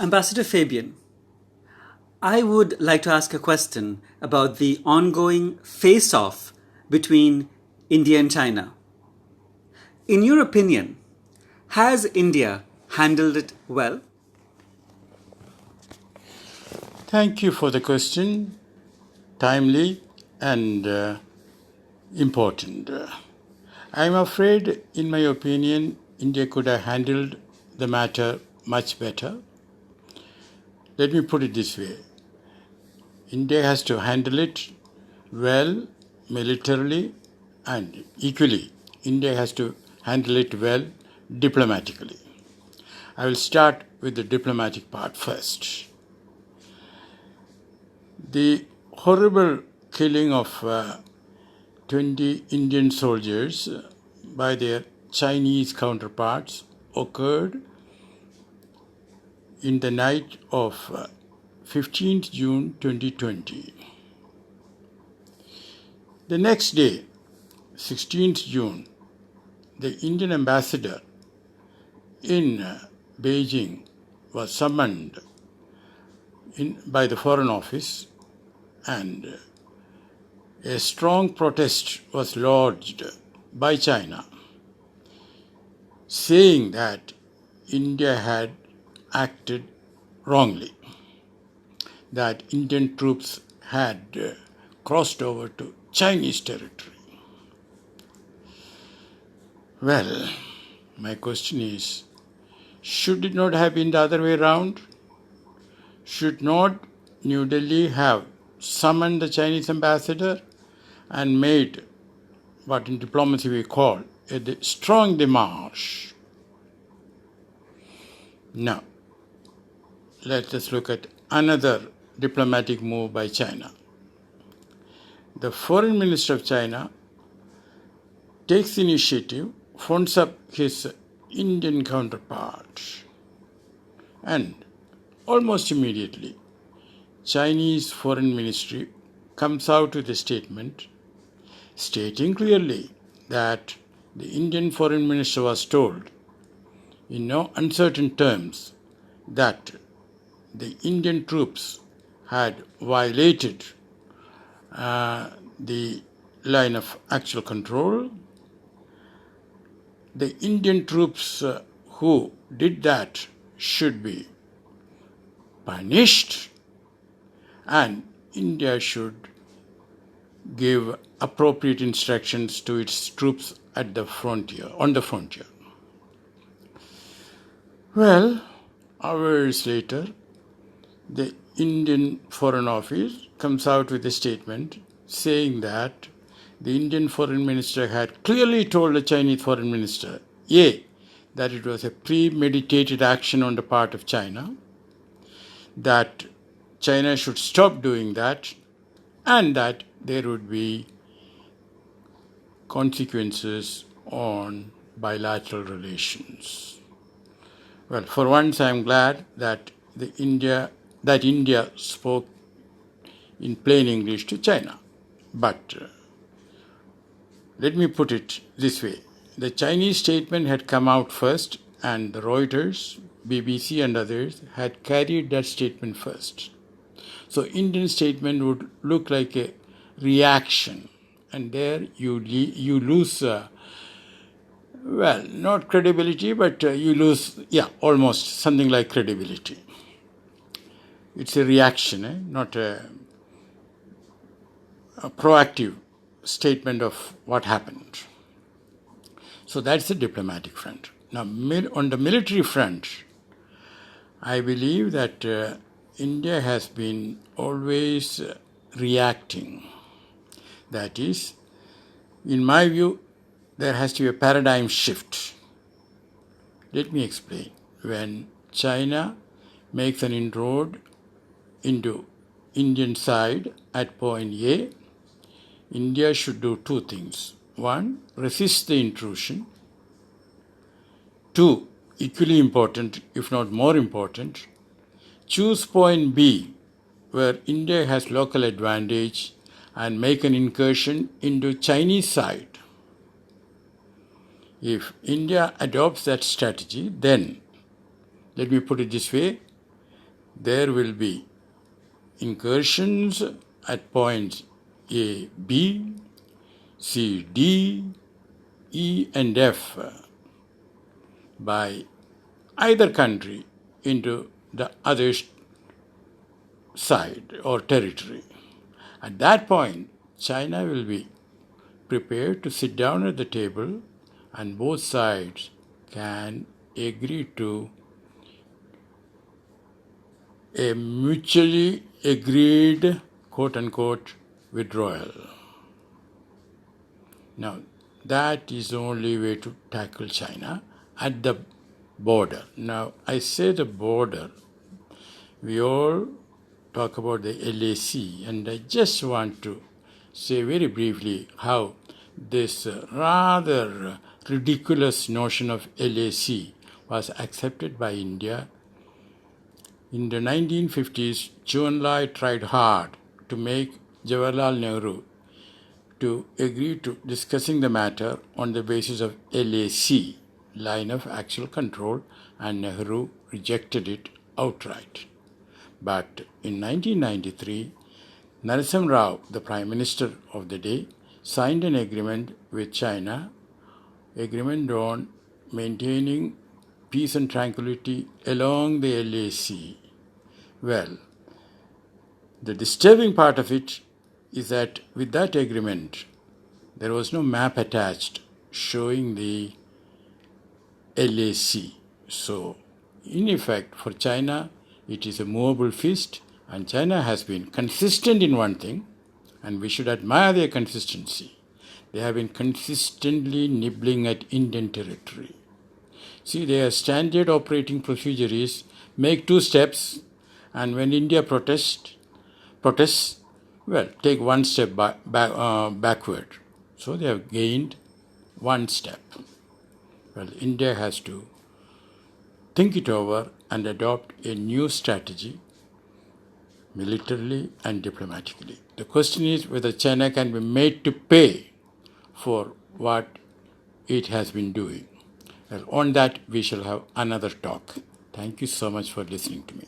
Ambassador Fabian, I would like to ask a question about the ongoing face-off between India and China. In your opinion, has India handled it well? Thank you for the question, timely and important. I'm afraid, in my opinion, India could have handled the matter much better. Let me put it this way. India has to handle it well militarily and equally. India has to handle it well diplomatically. I will start with the diplomatic part first. The horrible killing of 20 Indian soldiers by their Chinese counterparts occurred in the night of 15th June 2020. The next day, 16th June, the Indian ambassador in Beijing was summoned by the Foreign Office, and a strong protest was lodged by China, saying that India had acted wrongly, that Indian troops had crossed over to Chinese territory. Well, my question is, should it not have been the other way around? Should not New Delhi have summoned the Chinese ambassador and made what in diplomacy we call a strong démarche? Now, let us look at another diplomatic move by China. The foreign minister of China takes the initiative, phones up his Indian counterpart, and almost immediately, Chinese foreign ministry comes out with a statement stating clearly that the Indian foreign minister was told in no uncertain terms that the Indian troops had violated the line of actual control. The Indian troops who did that should be punished, and India should give appropriate instructions to its troops at the frontier, on the frontier. Well, hours later, the Indian Foreign Office comes out with a statement saying that the Indian Foreign Minister had clearly told the Chinese Foreign Minister, A, that it was a premeditated action on the part of China, that China should stop doing that, and that there would be consequences on bilateral relations. Well, for once I am glad that India spoke in plain English to China. But let me put it this way. The Chinese statement had come out first, and the Reuters, BBC and others had carried that statement first. So Indian statement would look like a reaction, and there you lose, well, not credibility, but you lose, almost something like credibility. It's a reaction, not a proactive statement of what happened. So that's the diplomatic front. Now, on the military front, I believe that India has been always reacting. That is, in my view, there has to be a paradigm shift. Let me explain. When China makes an inroad into Indian side at point A, India should do two things. One, resist the intrusion. Two, equally important, if not more important, choose point B, where India has local advantage, and make an incursion into Chinese side. If India adopts that strategy, then, let me put it this way, there will be incursions at points A, B, C, D, E, and F by either country into the other side or territory. At that point, China will be prepared to sit down at the table and both sides can agree to a mutually agreed quote unquote withdrawal. Now, that is the only way to tackle China at the border. Now, I say the border, we all talk about the LAC, and I just want to say very briefly how this rather ridiculous notion of LAC was accepted by India. In the 1950s, Zhou Enlai tried hard to make Jawaharlal Nehru to agree to discussing the matter on the basis of LAC, line of actual control, and Nehru rejected it outright. But in 1993, Narasimha Rao, the Prime Minister of the day, signed an agreement with China, agreement on maintaining peace and tranquility along the LAC. Well, the disturbing part of it is that with that agreement, there was no map attached showing the LAC. So, in effect, for China, it is a movable feast, and China has been consistent in one thing, and we should admire their consistency. They have been consistently nibbling at Indian territory. See, their standard operating procedure is make two steps, and when India protests, well, take one step backward. So they have gained one step. Well, India has to think it over and adopt a new strategy, militarily and diplomatically. The question is whether China can be made to pay for what it has been doing. Well, on that, we shall have another talk. Thank you so much for listening to me.